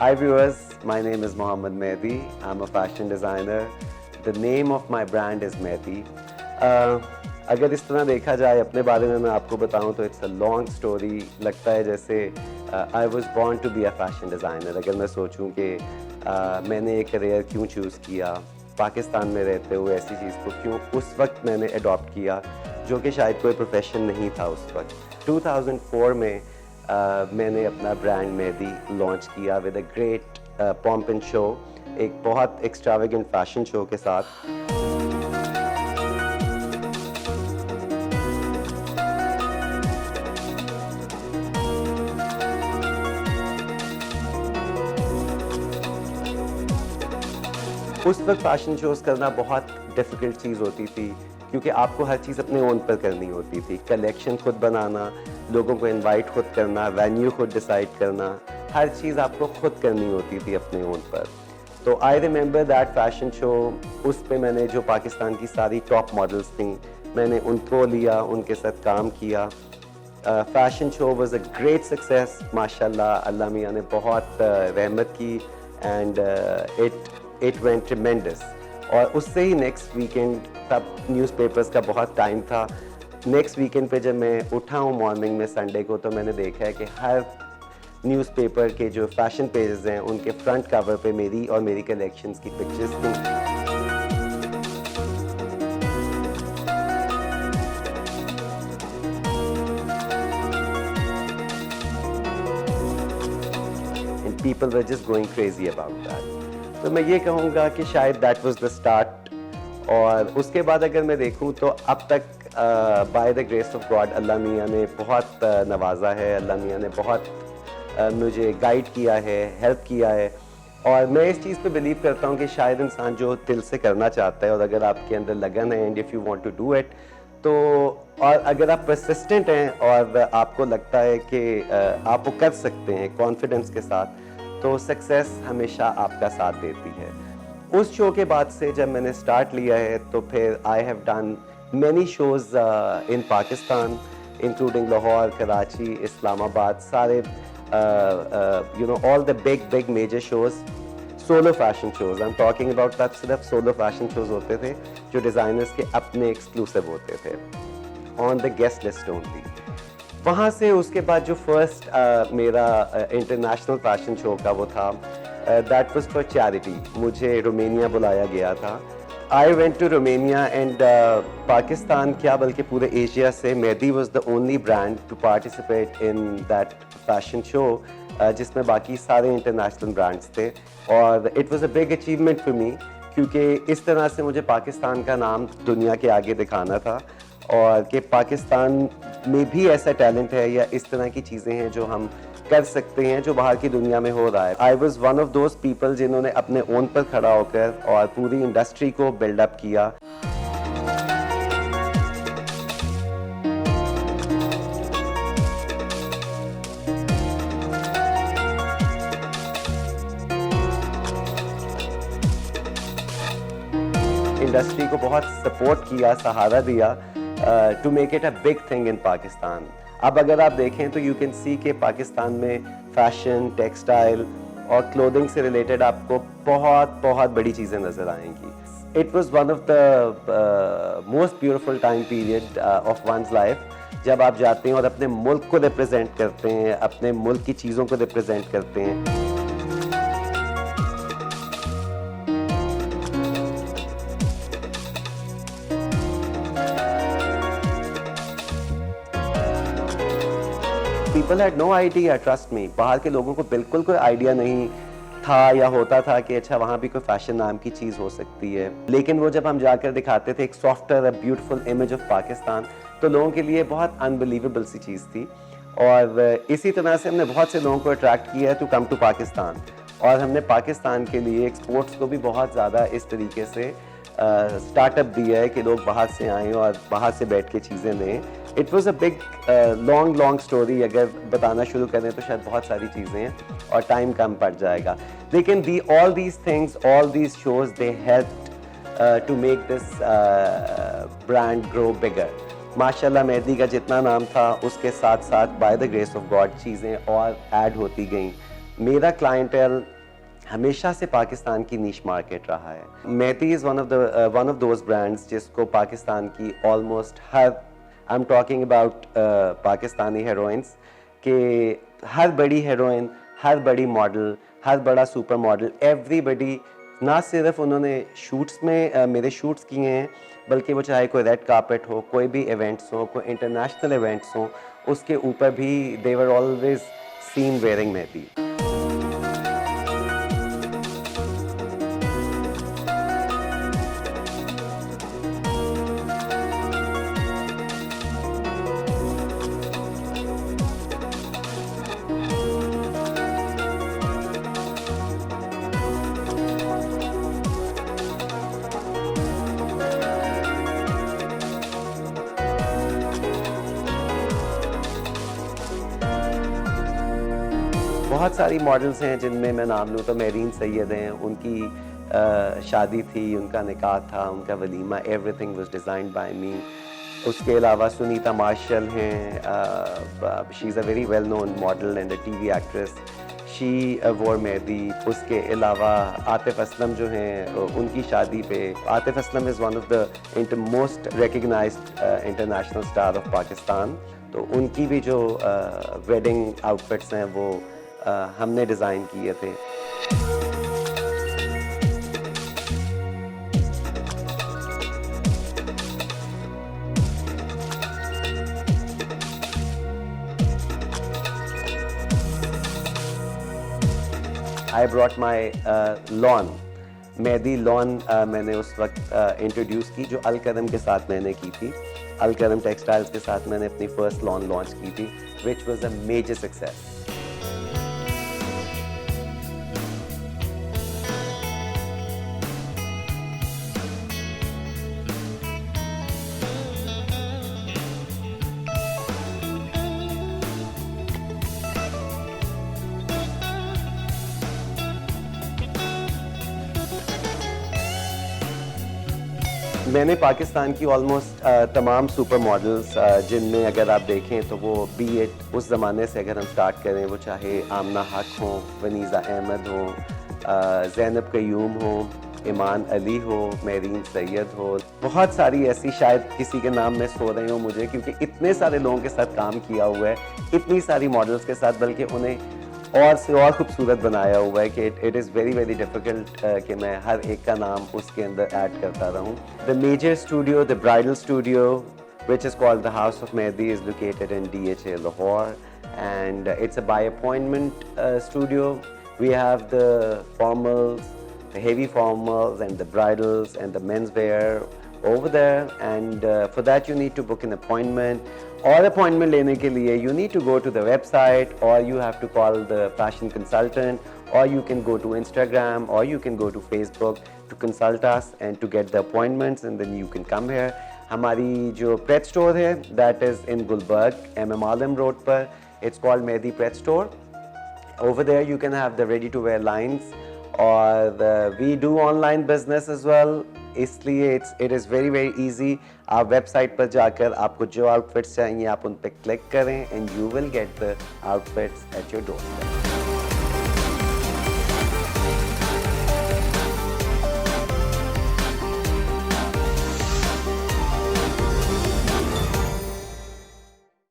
Hi viewers, my name is Mohammed Mehdi. I'm a fashion designer. The name of my brand is Mehdi. अगर इस तरह देखा जाए अपने बारे में मैं आपको बताऊं तो इट्स अ लॉन्ग स्टोरी। लगता है जैसे I was born to be a fashion designer. अगर मैं सोचूं कि मैंने ये करियर क्यों चूज़ किया, पाकिस्तान में रहते हुए ऐसी चीज़ को क्यों उस वक्त मैंने अडॉप्ट किया जो कि शायद कोई प्रोफेशन नहीं था उस वक्त। 2004 में मैंने अपना ब्रांड मेहदी लॉन्च किया with a great pomp and show, एक बहुत एक्स्ट्रावेगेंट फैशन शो के साथ। उस वक्त फ़ैशन शोज़ करना बहुत डिफ़िकल्ट चीज़ होती थी क्योंकि आपको हर चीज़ अपने ओन पर करनी होती थी। कलेक्शन खुद बनाना, लोगों को इनवाइट खुद करना, वेन्यू खुद डिसाइड करना, हर चीज़ आपको खुद करनी होती थी अपने ओन पर। तो I remember that fashion show. उस पे मैंने जो पाकिस्तान की सारी टॉप मॉडल्स थीं, मैंने उनको लिया, उनके साथ काम किया। Fashion show was a great success माशाल्लाह। अल्लाह मियाँ ने बहुत रहमत की एंड इट वेंट ट्रिमेंडस। और उससे ही नेक्स्ट वीकेंड, तब न्यूज़पेपर्स का बहुत टाइम था। नेक्स्ट वीकेंड पे जब मैं उठा हूँ मॉर्निंग में संडे को, तो मैंने देखा है कि हर न्यूज़पेपर के जो फैशन पेजेस हैं उनके फ्रंट कवर पे मेरी और मेरी कलेक्शंस की पिक्चर्स थी। And people were just going crazy about that. तो मैं ये कहूँगा कि शायद दैट वाज द स्टार्ट। और उसके बाद अगर मैं देखूँ तो अब तक by the grace of God अल्लाह मियाँ ने बहुत नवाजा है। अल्लाह मियाँ ने बहुत मुझे गाइड किया है, हेल्प किया है। और मैं इस चीज़ पे बिलीव करता हूँ कि शायद इंसान जो दिल से करना चाहता है और अगर आपके अंदर लगन है and if you want to do it, तो और अगर आप परसिस्टेंट हैं और आपको लगता है कि आप वो कर सकते हैं कॉन्फिडेंस के साथ, तो सक्सेस हमेशा आपका साथ देती है। उस शो के बाद से जब मैंने स्टार्ट लिया है तो फिर I have done many shows in Pakistan, including Lahore, Karachi, Islamabad, सारे all the big major shows, solo fashion shows. I am talking about तब सिर्फ सोलो फैशन शोज़ होते थे जो डिज़ाइनर्स के अपने एक्सक्लूसिव होते थे, on the guest list only. वहाँ से उसके बाद जो फर्स्ट मेरा इंटरनेशनल फैशन शो का वो था, दैट वाज फॉर चैरिटी। मुझे रोमानिया बुलाया गया था। I went to Romania and Pakistan क्या बल्कि पूरे एशिया से Mehdi was the only brand to participate in that fashion show, जिसमें बाकी सारे इंटरनेशनल ब्रांड्स थे। और it was a big achievement for me क्योंकि इस तरह से मुझे पाकिस्तान का नाम दुनिया के आगे दिखाना था और कि पाकिस्तान में भी ऐसा टैलेंट है या इस तरह की चीज़ें हैं जो हम कर सकते हैं जो बाहर की दुनिया में हो रहा है। I was one of those people जिन्होंने अपने ओन पर खड़ा होकर और पूरी इंडस्ट्री को बिल्डअप किया। इंडस्ट्री को बहुत सपोर्ट किया, सहारा दिया to make it a big thing in Pakistan. अब अगर आप देखें तो यू कैन सी कि पाकिस्तान में फैशन, टेक्सटाइल और क्लोथिंग से रिलेटेड आपको बहुत बहुत बड़ी चीज़ें नज़र आएंगी। It was one of the most beautiful time period of one's life, जब आप जाते हैं और अपने मुल्क को रिप्रेजेंट करते हैं, अपने मुल्क की चीज़ों को रिप्रेजेंट करते हैं। People had no idea, trust me. बाहर के लोगों को बिल्कुल कोई आइडिया नहीं था या होता था कि अच्छा वहाँ भी कोई फैशन नाम की चीज़ हो सकती है। लेकिन वो जब हम जाकर दिखाते थे एक software, beautiful image of Pakistan, तो लोगों के लिए बहुत अनबिलीवेबल सी चीज़ थी। और इसी तरह से हमने बहुत से लोगों को अट्रैक्ट किया टू कम टू पाकिस्तान। और हमने पाकिस्तान के लिए एक्सपोर्ट्स को भी बहुत ज़्यादा इस तरीके से स्टार्टअप दिया है कि लोग बाहर से आएँ और बाहर से बैठ के चीज़ें लें। It was a big long story. अगर बताना शुरू करें तो शायद बहुत सारी चीज़ें हैं और टाइम कम पड़ जाएगा। लेकिन all these things, all these shows, they helped to make this brand grow bigger. माशाल्लाह मेहदी का जितना नाम था उसके साथ साथ by the grace of God चीज़ें और ऐड होती गईं। मेरा क्लाइंटेल हमेशा से पाकिस्तान की नीश मार्केट रहा है। Mehdi is one of those brands जिसको पाकिस्तान की ऑलमोस्ट हर, I am talking about Pakistani heroines, के हर बड़ी हीरोइन, हर बड़ी मॉडल, हर बड़ा सुपर मॉडल, एवरीबडी, ना सिर्फ उन्होंने शूट्स में मेरे शूट्स किए हैं, बल्कि वो चाहे कोई रेड कार्पेट हो, कोई भी इवेंट्स हो, कोई इंटरनेशनल इवेंट्स हो, उसके ऊपर भी they were always seen wearing Mehdi. बहुत सारी मॉडल्स हैं जिनमें मैं नाम लूँ तो मेरीन सैयद हैं, उनकी शादी थी, उनका निकाह था, उनका वलीमा, everything was designed by me. उसके अलावा सुनीता मार्शल हैं, she is a very well known model and a TV actress, she wore Mehdi. उसके अलावा आतिफ असलम जो हैं, उनकी शादी पे, Atif Aslam is one of the most recognised international star of Pakistan, तो उनकी भी जो वेडिंग आउटफिट्स हैं वो हमने डिज़ाइन किए थे। I brought my lawn, Mehdi lawn मैंने उस वक्त इंट्रोड्यूस की जो अलकरम के साथ मैंने की थी। अलकरम टेक्सटाइल्स के साथ मैंने अपनी फर्स्ट लॉन लॉन्च की थी, which was a major success. मैंने पाकिस्तान की ऑलमोस्ट तमाम सुपर मॉडल्स, जिनमें अगर आप देखें तो वो बी एट उस ज़माने से अगर हम स्टार्ट करें, वो चाहे आमना हक हो, वनीज़ा अहमद हो, ज़ैनब कयूम हो, ईमान अली हो, मेरीन सैयद हो, बहुत सारी ऐसी, शायद किसी के नाम में सो रहे हो मुझे, क्योंकि इतने सारे लोगों के साथ काम किया हुआ है, इतनी सारी मॉडल्स के साथ, बल्कि उन्हें और से और खूबसूरत बनाया हुआ है कि it is very very difficult कि मैं हर एक का नाम उसके अंदर ऐड करता रहूँ। The major studio, the bridal studio, which is called the House of Mehdi, is located in DHA Lahore, and it's a by appointment studio. We have the formals, the heavy formals, and the bridals and the menswear over there, and for that you need to book an appointment. Or appointment लेने के लिए you need to go to the website, or you have to call the fashion consultant, or you can go to Instagram, or you can go to Facebook to consult us and to get the appointments, and then you can come here. हमारी जो Pret store है, that is in Gulberg, MM Alam Road पर, it's called Mehdi Pret Store. Over there you can have the ready to wear lines, or we do online business as well. इसलिए it is very very easy. आप website पर जाकर आपको जो outfits चाहिए आप उन पर क्लिक करें and you will get the outfits at your doorstep.